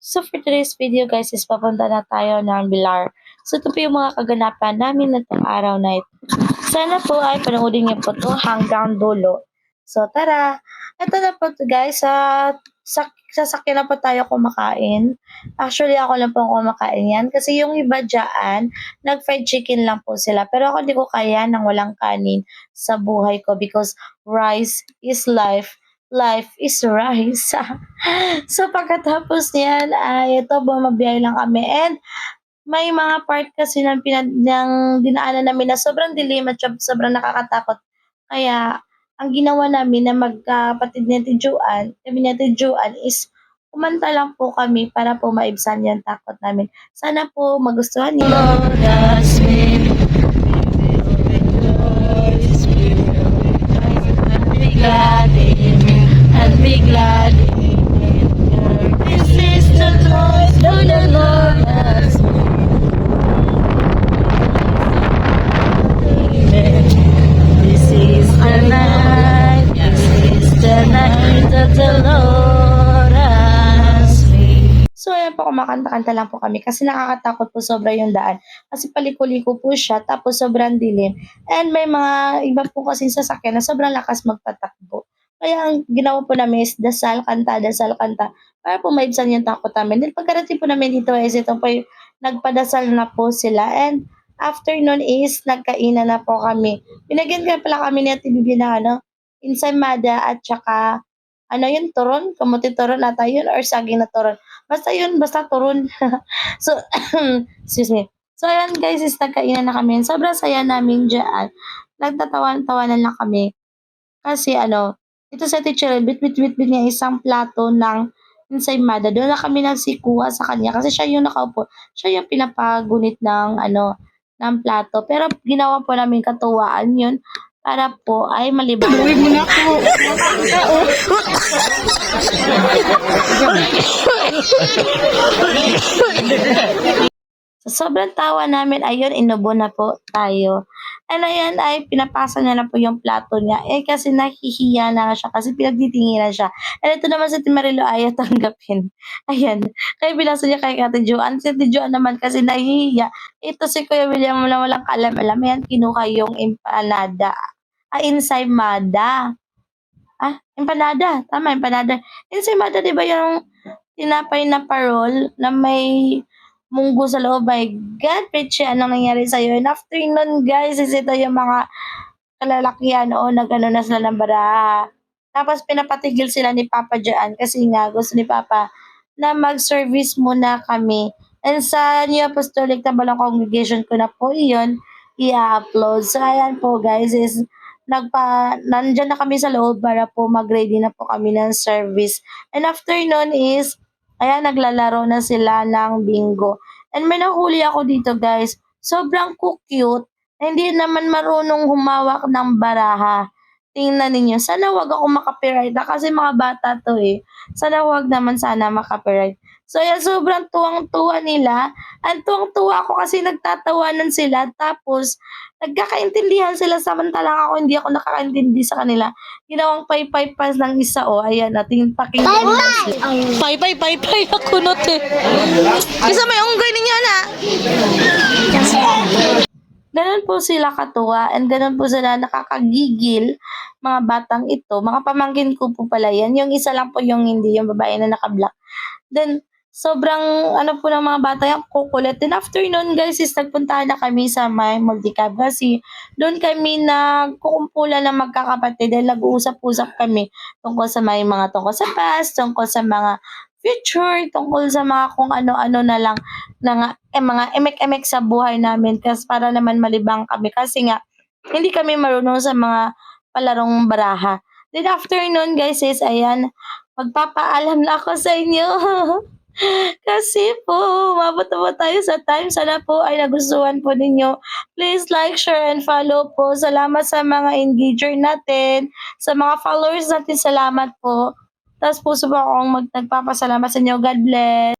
So for today's video guys is papunta na tayo ng Bilar. So ito po yung mga kaganapan namin na itong araw na ito. Sana po ay panoodin niyo po ito hanggang dulo. So tara, ito na po ito guys. Sasakyan na po tayo kumakain. Actually ako lang po kumakain yan. Kasi yung iba dyan, nag-fried chicken lang po sila. Pero ako di ko kaya nang walang kanin sa buhay ko because rice is life. Life is rice. So pagkatapos niyan ay ito bumabiyay lang kami and may mga part kasi ng dinaanan namin na sobrang dilim at sobrang nakakatakot. Kaya ang ginawa namin na magkapatid ni Ate Juan, kami ni Ate Juan is kumanta lang po kami para po maibsan yung takot namin. Sana po magustuhan niyo. Lord has been be glad in it, and be glad in it. This is the noise that the Lord has made. This is the night, this is the night that the Lord has made. So, ayan po, kumakanta-kanta lang po kami kasi nakakatakot po sobra yung daan. Kasi paliko-liko po siya, tapos sobrang dilim. And may mga iba po kasi sasakyan na sobrang lakas magpatakbo. Kaya ang ginawa po namin is dasal, kanta, para po maibsan yung takot namin. Then pagkarating po namin dito is ito po yung nagpadasal na po sila. And after nun is nagkainan na po kami. Binagyan ka pala kami ni Ate Bibi na ensaymada at saka yun, turon, kamuti turon ata yun or saging na turon. Basta yun, basta turon. So, excuse me. So, ayan guys, is nagkainan na kami. Sobrang saya namin dyan. Nagtatawanan lang kami. Kasi ito sa teacher, bit niya isang plato ng ensaymada. Doon na kami nagsikuha sa kanya kasi siya yung nakaupo. Siya yung pinapagunit ng plato. Pero ginawa po namin katuwaan yun para po ay malibang. Buhay mo na ako. So, sobrang tawa namin, ayun, inubo na po tayo. And ayan, ay pinapasa niya na po yung plato niya. Eh, kasi nahihiya na siya, kasi pinagtitinginan siya. And ito naman si Timarilo ayaw tanggapin. Ayan, kaya binasa niya kay Ate Joan. Si Ate Joan naman kasi nahihiya. Ito si Kuya William na walang kalam-alam. Ayan, kinuha yung empanada. Ensaymada. Empanada. Tama, empanada. Ensaymada, di ba yung tinapay na parol na may munggo sa loob? My God, Peche, anong nangyari sa'yo? And after nun, guys, is ito yung mga kalalakihan o nagano na sila ng baraha. Tapos pinapatigil sila ni Papa dyan kasi nga gusto ni Papa na mag-service muna kami. And sa New Apostolic Tabalong Congregation ko na po iyon i-upload. So, ayan po guys, is nandyan na kami sa loob para po mag-ready na po kami ng service. And after nun is, ayan, naglalaro na sila ng bingo. And may nahuli ako dito guys, sobrang cute. Hindi naman marunong humawak ng baraha. Tingnan ninyo. Sana wag ako makapiright kasi mga bata to eh. Sana wag naman sana makapiright. So yan, sobrang tuwang-tuwa nila. Ang tuwang-tuwa ako kasi nagtatawanan sila. Tapos, nagkakaintindihan sila samantalang ako hindi ako nakakaintindi sa kanila. Ginawang pay-pay pas ng isa ayan, ating pakinggan. Pay ako not eh. Kasi may unggay ninyo na. Ganun po sila katuwa and ganun po sila nakakagigil, mga batang ito. Mga pamangkin ko po pala yan. Yung isa lang po yung hindi, yung babae na naka-black. Then, sobrang po ng mga bata yung kukulit. Then after nun guys is nagpuntahan na kami sa may multicab kasi doon kami nagkukumpulan ng magkakapatid dahil nag-uusap-usap kami tungkol sa tungkol sa past, tungkol sa mga future, tungkol sa mga kung ano-ano na lang na mga emek-emek sa buhay namin kasi para naman malibang kami kasi nga hindi kami marunong sa mga palarong baraha. Then after nun guys is ayan, magpapaalam na ako sa inyo. Kasi po, umabot na po tayo sa time. Sana po ay nagustuhan po ninyo. Please like, share, and follow po. Salamat sa mga engager natin. Sa mga followers natin, salamat po. Tapos puso po akong nagpapasalamat sa inyo. God bless.